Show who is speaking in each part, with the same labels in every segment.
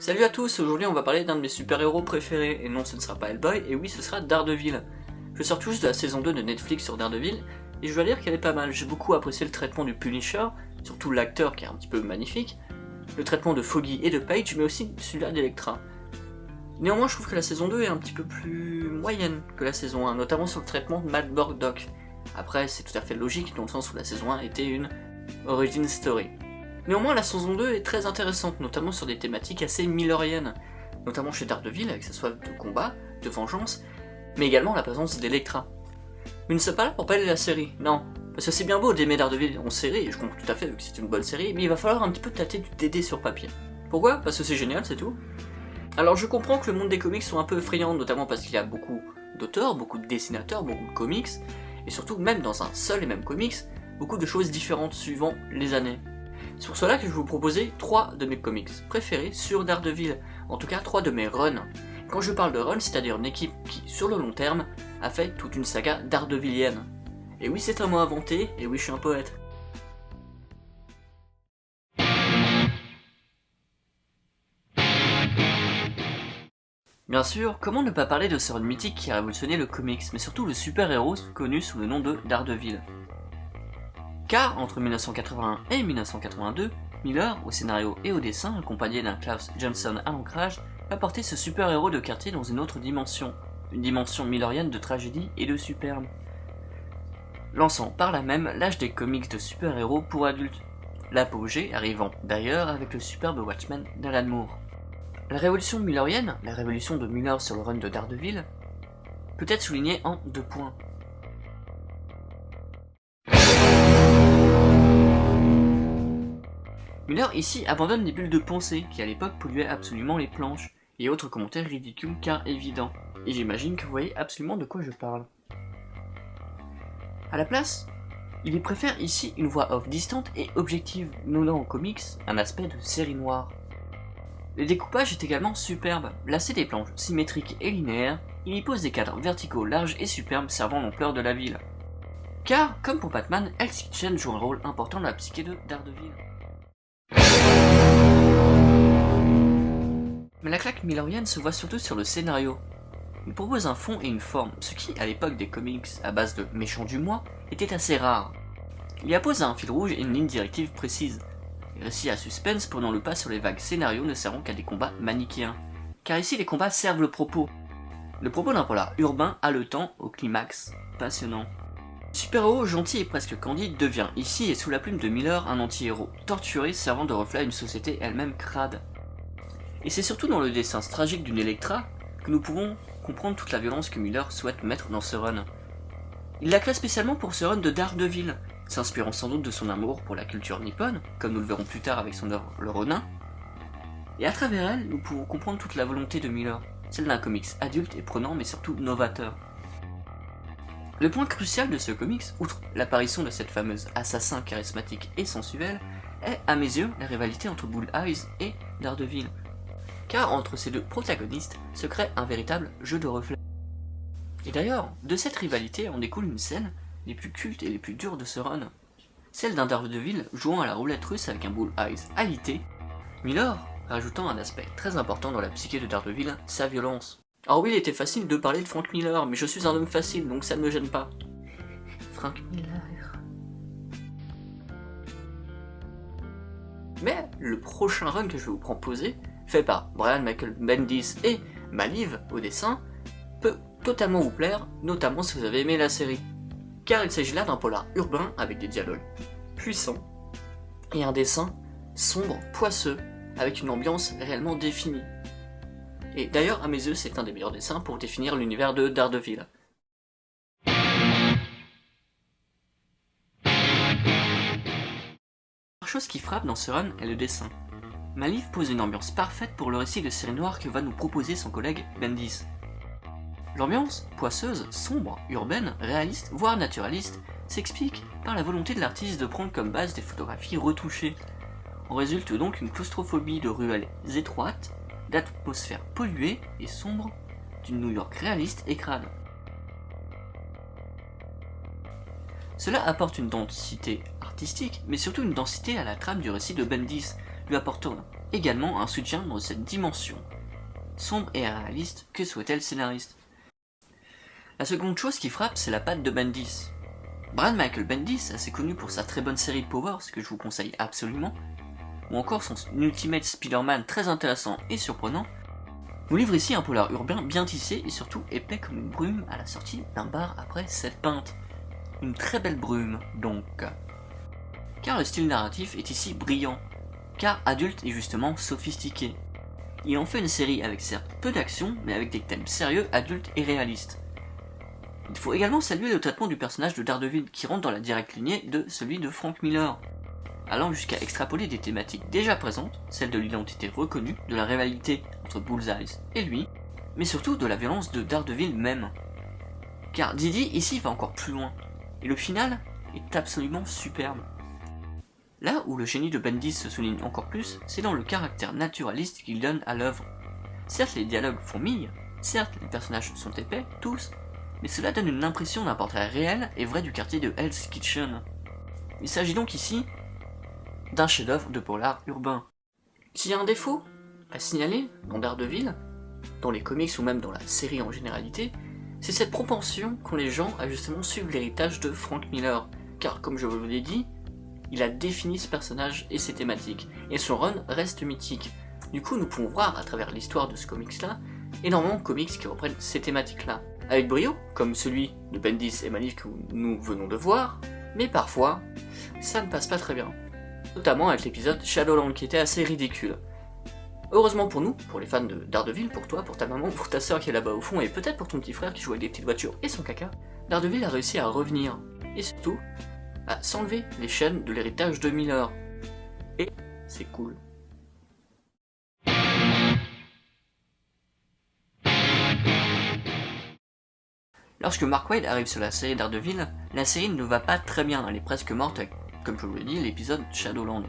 Speaker 1: Salut à tous, aujourd'hui on va parler d'un de mes super-héros préférés, et non ce ne sera pas Hellboy, et oui ce sera Daredevil. Je sors tout juste de la saison 2 de Netflix sur Daredevil, et je dois dire qu'elle est pas mal, j'ai beaucoup apprécié le traitement du Punisher, surtout l'acteur qui est un petit peu magnifique, le traitement de Foggy et de Page, mais aussi celui-là d'Electra. Néanmoins je trouve que la saison 2 est un petit peu plus moyenne que la saison 1, notamment sur le traitement de Matt Murdock. Après c'est tout à fait logique dans le sens où la saison 1 était une origin story. Néanmoins, la saison 2 est très intéressante, notamment sur des thématiques assez milleriennes, notamment chez Daredevil avec sa soif de combat, de vengeance, mais également la présence d'Electra. Mais ne sommes pas là pour parler de la série, non, parce que c'est bien beau d'aimer Daredevil en série, et je comprends tout à fait que c'est une bonne série, mais il va falloir un petit peu tâter du DD sur papier. Pourquoi? Parce que c'est génial, c'est tout. Alors je comprends que le monde des comics soit un peu effrayant, notamment parce qu'il y a beaucoup d'auteurs, beaucoup de dessinateurs, beaucoup de comics, et surtout même dans un seul et même comics, beaucoup de choses différentes suivant les années. C'est pour cela que je vais vous proposer 3 de mes comics préférés sur Daredevil, en tout cas 3 de mes runs. Quand je parle de run, c'est-à-dire une équipe qui, sur le long terme, a fait toute une saga Daredevilienne. Et oui, c'est un mot inventé, et oui, je suis un poète. Bien sûr, comment ne pas parler de ce run mythique qui a révolutionné le comics, mais surtout le super-héros connu sous le nom de Daredevil. Car entre 1981 et 1982, Miller, au scénario et au dessin, accompagné d'un Klaus Johnson à l'ancrage, va porter ce super-héros de quartier dans une autre dimension, une dimension millerienne de tragédie et de superbe, lançant par là même l'âge des comics de super-héros pour adultes, l'apogée arrivant d'ailleurs avec le superbe Watchmen d'Alan Moore. La révolution millerienne, la révolution de Miller sur le run de Daredevil, peut être soulignée en 2 points. Miller ici abandonne les bulles de pensée qui à l'époque polluaient absolument les planches, et autres commentaires ridicules car évidents, et j'imagine que vous voyez absolument de quoi je parle. A la place, il y préfère ici une voix off distante et objective, donnant en comics un aspect de série noire. Le découpage est également superbe, lassé des planches symétriques et linéaires, il y pose des cadres verticaux larges et superbes servant l'ampleur de la ville. Car, comme pour Batman, Hell's Kitchen joue un rôle important dans la psyché de Daredevil. Mais la claque millerienne se voit surtout sur le scénario. Il propose un fond et une forme, ce qui, à l'époque des comics à base de méchants du mois, était assez rare. Il y appose un fil rouge et une ligne directive précise. Les récits à suspense prenant le pas sur les vagues scénarios ne servant qu'à des combats manichéens. Car ici les combats servent le propos. Le propos d'un polar urbain haletant au climax, passionnant. Le super-héros gentil et presque candide devient ici et sous la plume de Miller un anti-héros, torturé servant de reflet à une société elle-même crade. Et c'est surtout dans le dessin tragique d'une Electra que nous pouvons comprendre toute la violence que Miller souhaite mettre dans ce run. Il la crée spécialement pour ce run de Daredevil, s'inspirant sans doute de son amour pour la culture nippone, comme nous le verrons plus tard avec son œuvre Le Ronin. Et à travers elle, nous pouvons comprendre toute la volonté de Miller, celle d'un comics adulte et prenant mais surtout novateur. Le point crucial de ce comics, outre l'apparition de cette fameuse assassin charismatique et sensuelle, est, à mes yeux, la rivalité entre Bullseye et Daredevil. Car entre ces deux protagonistes se crée un véritable jeu de reflets. Et d'ailleurs, de cette rivalité en découle une scène les plus cultes et les plus dures de ce run. Celle d'un Daredevil jouant à la roulette russe avec un Bullseye alité, Miller rajoutant un aspect très important dans la psyché de Daredevil, sa violence. Alors oui, il était facile de parler de Frank Miller, mais je suis un homme facile, donc ça ne me gêne pas. Frank Miller... Mais le prochain run que je vais vous proposer, fait par Brian Michael Bendis et Maliv au dessin, peut totalement vous plaire, notamment si vous avez aimé la série. Car il s'agit là d'un polar urbain avec des dialogues puissants et un dessin sombre, poisseux, avec une ambiance réellement définie. Et d'ailleurs, à mes yeux, c'est un des meilleurs dessins pour définir l'univers de Daredevil. La chose qui frappe dans ce run est le dessin. Maliv pose une ambiance parfaite pour le récit de série noire que va nous proposer son collègue Bendis. L'ambiance, poisseuse, sombre, urbaine, réaliste, voire naturaliste, s'explique par la volonté de l'artiste de prendre comme base des photographies retouchées. En résulte donc une claustrophobie de ruelles étroites, d'atmosphères polluées et sombres, d'une New York réaliste et crade. Cela apporte une densité artistique, mais surtout une densité à la trame du récit de Bendis, lui apportant également un soutien dans cette dimension sombre et réaliste que souhaitait le scénariste. La seconde chose qui frappe, c'est la patte de Bendis. Brian Michael Bendis, assez connu pour sa très bonne série Powers, que je vous conseille absolument, ou encore son Ultimate Spider-Man très intéressant et surprenant, nous livre ici un polar urbain bien tissé et surtout épais comme une brume à la sortie d'un bar après 7 pintes. Une très belle brume, donc. Car le style narratif est ici brillant, car adulte et justement sophistiqué. Il en fait une série avec certes peu d'action, mais avec des thèmes sérieux, adultes et réalistes. Il faut également saluer le traitement du personnage de Daredevil qui rentre dans la directe lignée de celui de Frank Miller, allant jusqu'à extrapoler des thématiques déjà présentes, celle de l'identité reconnue, de la rivalité entre Bullseye et lui, mais surtout de la violence de Daredevil même. Car Didi ici va encore plus loin, et le final est absolument superbe. Là où le génie de Bendis se souligne encore plus, c'est dans le caractère naturaliste qu'il donne à l'œuvre. Certes les dialogues font mille, certes les personnages sont épais, tous, mais cela donne une impression d'un portrait réel et vrai du quartier de Hell's Kitchen. Il s'agit donc ici d'un chef-d'œuvre de polar urbain. S'il y a un défaut à signaler dans Daredevil, dans les comics ou même dans la série en généralité, c'est cette propension qu'ont les gens à justement suivre l'héritage de Frank Miller, car comme je vous l'ai dit, il a défini ce personnage et ses thématiques, et son run reste mythique. Du coup, nous pouvons voir à travers l'histoire de ce comics-là, énormément de comics qui reprennent ces thématiques-là, avec brio, comme celui de Bendis et Maliv que nous venons de voir, mais parfois, ça ne passe pas très bien. Notamment avec l'épisode Shadowland qui était assez ridicule. Heureusement pour nous, pour les fans de Daredevil, pour toi, pour ta maman, pour ta soeur qui est là-bas au fond, et peut-être pour ton petit frère qui joue avec des petites voitures et son caca, Daredevil a réussi à revenir, et surtout, à s'enlever les chaînes de l'héritage de Miller. Et c'est cool. Lorsque Mark Waid arrive sur la série Daredevil, la série ne va pas très bien, elle est presque morte avec, comme je vous l'ai dit, l'épisode Shadowland.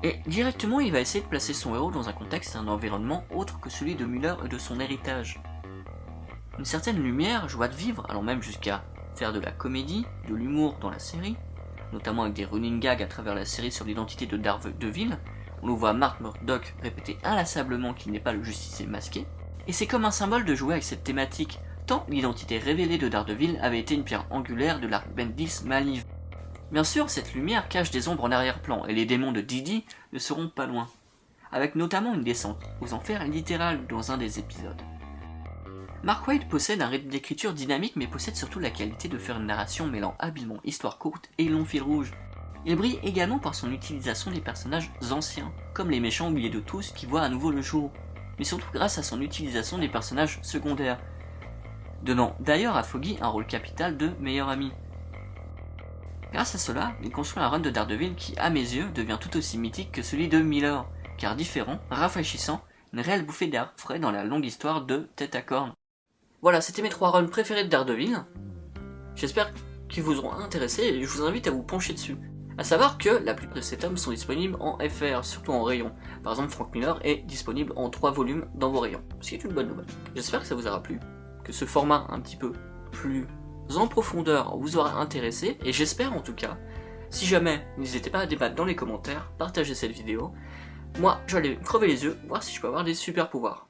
Speaker 1: Et directement il va essayer de placer son héros dans un contexte et un environnement autre que celui de Miller et de son héritage. Une certaine lumière, joie de vivre, allant même jusqu'à faire de la comédie, de l'humour dans la série, notamment avec des running gags à travers la série sur l'identité de Daredevil, on nous voit Matt Murdock répéter inlassablement qu'il n'est pas le justicier masqué, et c'est comme un symbole de jouer avec cette thématique, tant l'identité révélée de Daredevil avait été une pierre angulaire de l'arc Bendis-Maliv. Bien sûr, cette lumière cache des ombres en arrière-plan, et les démons de Didi ne seront pas loin, avec notamment une descente aux enfers littérale dans un des épisodes. Mark Waid possède un rythme d'écriture dynamique, mais possède surtout la qualité de faire une narration mêlant habilement histoire courte et long fil rouge. Il brille également par son utilisation des personnages anciens, comme les méchants oubliés de tous qui voient à nouveau le jour, mais surtout grâce à son utilisation des personnages secondaires, donnant d'ailleurs à Foggy un rôle capital de meilleur ami. Grâce à cela, il construit un run de Daredevil qui, à mes yeux, devient tout aussi mythique que celui de Miller, car différent, rafraîchissant, une réelle bouffée d'air frais dans la longue histoire de Tête à Corne. Voilà, c'était mes 3 runs préférés de Daredevil. J'espère qu'ils vous auront intéressé et je vous invite à vous pencher dessus. A savoir que la plupart de ces tomes sont disponibles en FR, surtout en rayon. Par exemple, Frank Miller est disponible en 3 volumes dans vos rayons, ce qui est une bonne nouvelle. J'espère que ça vous aura plu, que ce format un petit peu plus en profondeur vous aura intéressé, et j'espère en tout cas, si jamais, n'hésitez pas à débattre dans les commentaires, partagez cette vidéo. Moi, j'allais crever les yeux, voir si je peux avoir des super pouvoirs.